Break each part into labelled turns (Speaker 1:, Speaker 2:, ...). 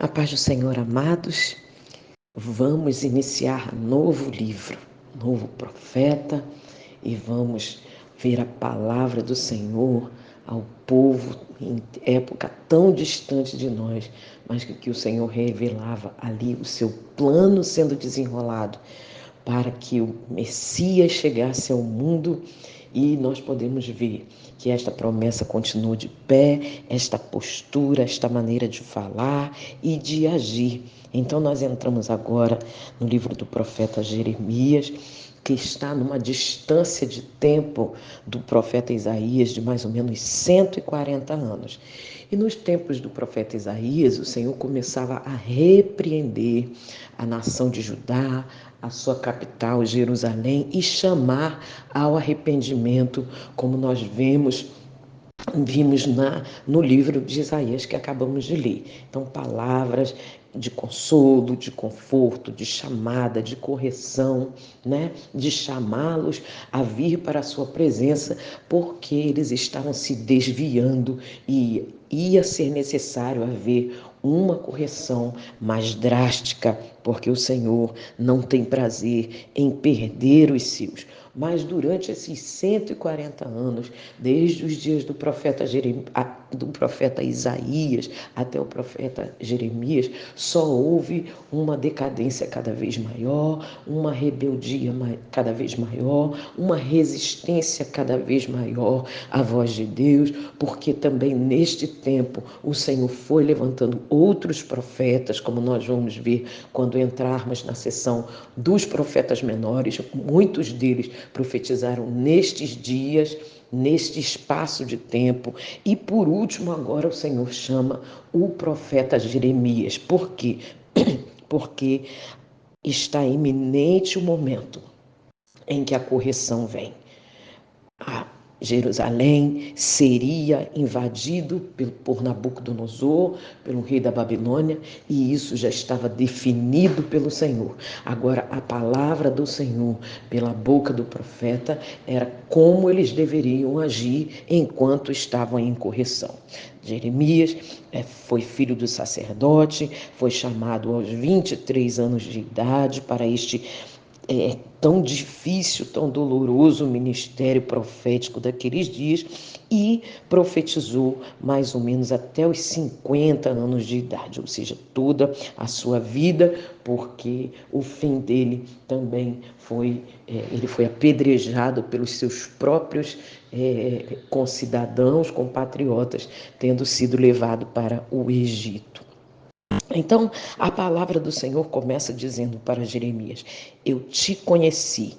Speaker 1: A paz do Senhor, amados, vamos iniciar novo livro, novo profeta, e vamos ver a palavra do Senhor ao povo em época tão distante de nós, mas que o Senhor revelava ali o seu plano sendo desenrolado para que o Messias chegasse ao mundo. E nós podemos ver que esta promessa continua de pé, esta postura, esta maneira de falar e de agir. Então nós entramos agora no livro do profeta Jeremias, que está numa distância de tempo do profeta Isaías de mais ou menos 140 anos. E nos tempos do profeta Isaías, o Senhor começava a repreender a nação de Judá, a sua capital, Jerusalém, e chamar ao arrependimento, como nós vimos no livro de Isaías que acabamos de ler. Então, palavras de consolo, de conforto, de chamada, de correção, de chamá-los a vir para a sua presença, porque eles estavam se desviando e ia ser necessário haver uma correção mais drástica, porque o Senhor não tem prazer em perder os seus. Mas durante esses 140 anos, desde os dias do profeta Isaías até o profeta Jeremias, só houve uma decadência cada vez maior, uma rebeldia cada vez maior, uma resistência cada vez maior à voz de Deus, porque também neste tempo o Senhor foi levantando outros profetas, como nós vamos ver quando entrarmos na seção dos profetas menores. Muitos deles profetizaram nestes dias, neste espaço de tempo. E por último, agora o Senhor chama o profeta Jeremias. Por quê? Porque está iminente o momento em que a correção vem. Jerusalém seria invadido por Nabucodonosor, pelo rei da Babilônia, e isso já estava definido pelo Senhor. Agora, a palavra do Senhor, pela boca do profeta, era como eles deveriam agir enquanto estavam em correção. Jeremias foi filho do sacerdote, foi chamado aos 23 anos de idade para este tão difícil, tão doloroso ministério profético daqueles dias, e profetizou mais ou menos até os 50 anos de idade, ou seja, toda a sua vida, porque o fim dele também ele foi apedrejado pelos seus próprios concidadãos, compatriotas, tendo sido levado para o Egito. Então, a palavra do Senhor começa dizendo para Jeremias: eu te conheci,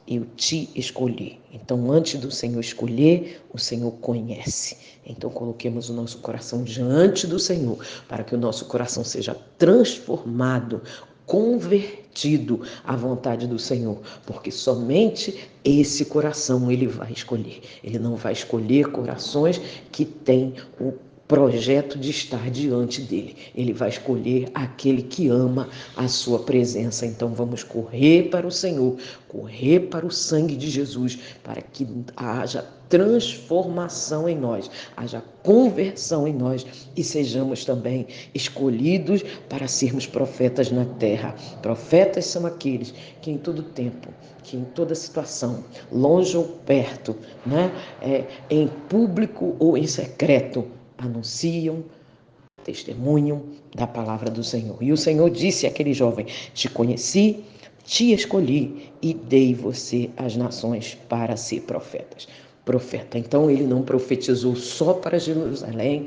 Speaker 1: eu te escolhi. Então, antes do Senhor escolher, o Senhor conhece. Então, coloquemos o nosso coração diante do Senhor, para que o nosso coração seja transformado, convertido à vontade do Senhor, porque somente esse coração ele vai escolher. Ele não vai escolher corações que têm o projeto de estar diante dele. Ele vai escolher aquele que ama a sua presença. Então vamos correr para o Senhor, correr para o sangue de Jesus, para que haja transformação em nós, haja conversão em nós e sejamos também escolhidos para sermos profetas na terra. Profetas são aqueles que em todo tempo, que em toda situação, longe ou perto, em público ou em secreto, anunciam, testemunham da palavra do Senhor. E o Senhor disse àquele jovem: te conheci, te escolhi e dei você às nações para ser profeta. Então ele não profetizou só para Jerusalém,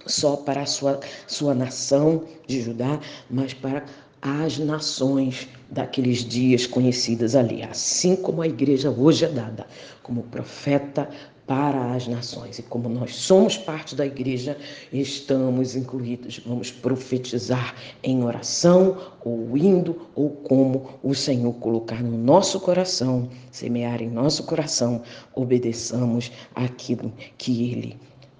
Speaker 1: só para a sua nação de Judá, mas para as nações daqueles dias conhecidas ali, assim como a igreja hoje é dada como profeta para as nações. E como nós somos parte da igreja, estamos incluídos. Vamos profetizar em oração, ou indo, ou como o Senhor colocar no nosso coração, semear em nosso coração, obedeçamos aquilo que Ele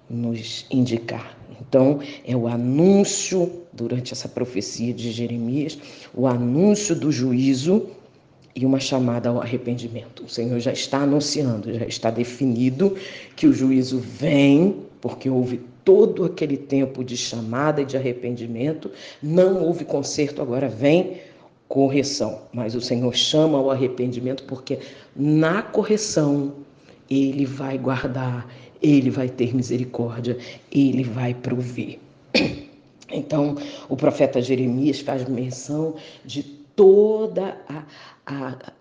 Speaker 1: nos indicar. Então, é o anúncio, durante essa profecia de Jeremias, o anúncio do juízo e uma chamada ao arrependimento. O Senhor já está anunciando, já está definido que o juízo vem, porque houve todo aquele tempo de chamada e de arrependimento, não houve conserto, agora vem correção. Mas o Senhor chama ao arrependimento porque na correção Ele vai guardar, Ele vai ter misericórdia, Ele vai prover. Então, o profeta Jeremias faz menção de toda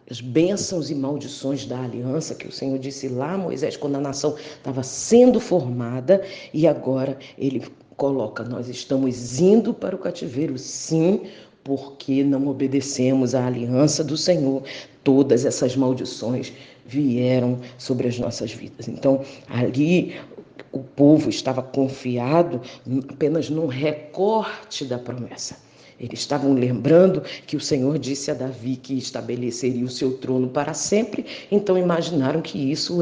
Speaker 1: as bênçãos e maldições da aliança que o Senhor disse lá a Moisés quando a nação estava sendo formada, e agora ele coloca: nós estamos indo para o cativeiro, sim, porque não obedecemos à aliança do Senhor. Todas essas maldições vieram sobre as nossas vidas. Então, ali o povo estava confiado apenas num recorte da promessa. Eles estavam lembrando que o Senhor disse a Davi que estabeleceria o seu trono para sempre, então imaginaram que isso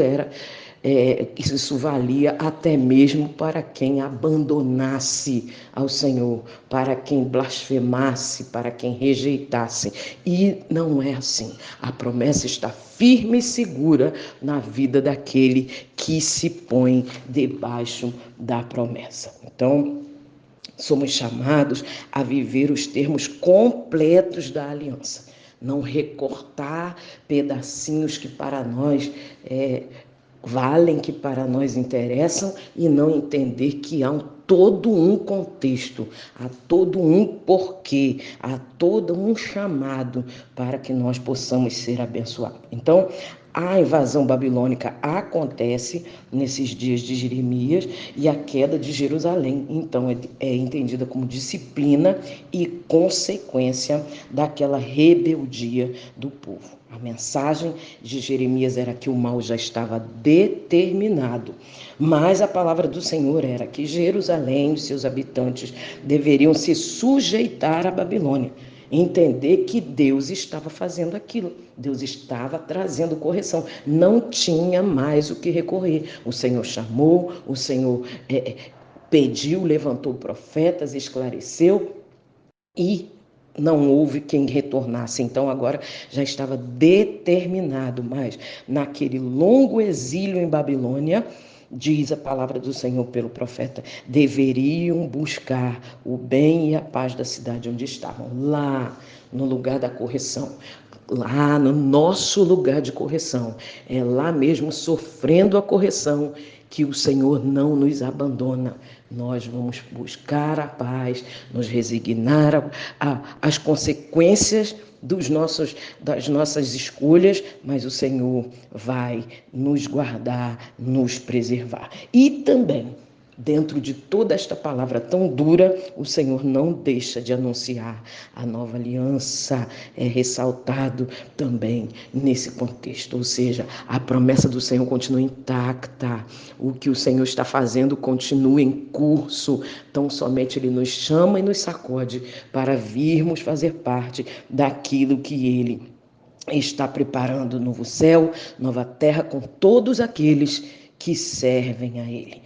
Speaker 1: valia até mesmo para quem abandonasse ao Senhor, para quem blasfemasse, para quem rejeitasse. E não é assim. A promessa está firme e segura na vida daquele que se põe debaixo da promessa. Então, somos chamados a viver os termos completos da aliança. Não recortar pedacinhos que para nós valem, que para nós interessam, e não entender que há todo um contexto, há todo um porquê, há todo um chamado para que nós possamos ser abençoados. Então, a invasão babilônica acontece nesses dias de Jeremias e a queda de Jerusalém. Então, é entendida como disciplina e consequência daquela rebeldia do povo. A mensagem de Jeremias era que o mal já estava determinado, mas a palavra do Senhor era que Jerusalém e seus habitantes deveriam se sujeitar à Babilônia. Entender que Deus estava fazendo aquilo, Deus estava trazendo correção, não tinha mais o que recorrer. O Senhor chamou, o Senhor pediu, levantou profetas, esclareceu e não houve quem retornasse. Então agora já estava determinado, mas naquele longo exílio em Babilônia, diz a palavra do Senhor pelo profeta, deveriam buscar o bem e a paz da cidade onde estavam, lá no lugar da correção, lá no nosso lugar de correção, é lá mesmo sofrendo a correção que o Senhor não nos abandona. Nós vamos buscar a paz, nos resignar às consequências das nossas escolhas, mas o Senhor vai nos guardar, nos preservar. E também, dentro de toda esta palavra tão dura, o Senhor não deixa de anunciar a nova aliança, é ressaltado também nesse contexto, ou seja, a promessa do Senhor continua intacta, o que o Senhor está fazendo continua em curso, tão somente Ele nos chama e nos sacode para virmos fazer parte daquilo que Ele está preparando, novo céu, nova terra, com todos aqueles que servem a Ele.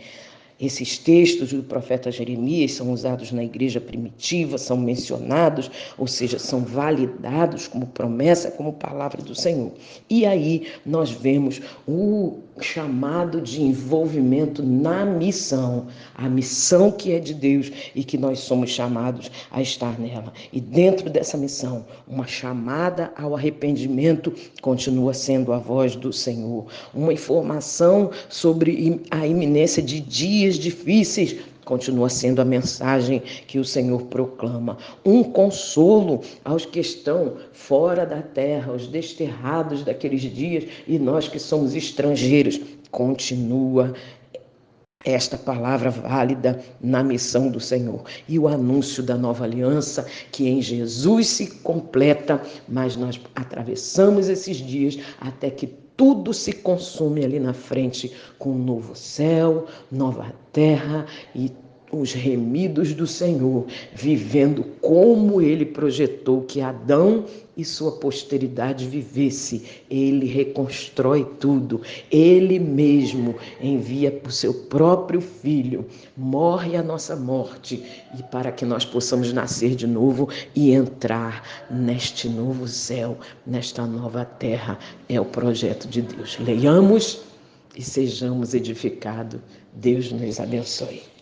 Speaker 1: Esses textos do profeta Jeremias são usados na igreja primitiva, são mencionados, ou seja, são validados como promessa, como palavra do Senhor. E aí nós vemos o chamado de envolvimento na missão, a missão que é de Deus e que nós somos chamados a estar nela. E dentro dessa missão, uma chamada ao arrependimento continua sendo a voz do Senhor. Uma informação sobre a iminência de dias difíceis continua sendo a mensagem que o Senhor proclama. Um consolo aos que estão fora da terra, aos desterrados daqueles dias, e nós que somos estrangeiros, continua esta palavra válida na missão do Senhor. E o anúncio da nova aliança, que em Jesus se completa, mas nós atravessamos esses dias até que tudo se consume ali na frente, com um novo céu, nova terra e os remidos do Senhor, vivendo como Ele projetou que Adão e sua posteridade vivesse. Ele reconstrói tudo. Ele mesmo envia o seu próprio Filho, morre a nossa morte, e para que nós possamos nascer de novo e entrar neste novo céu, nesta nova terra. É o projeto de Deus. Leiamos e sejamos edificados. Deus nos abençoe.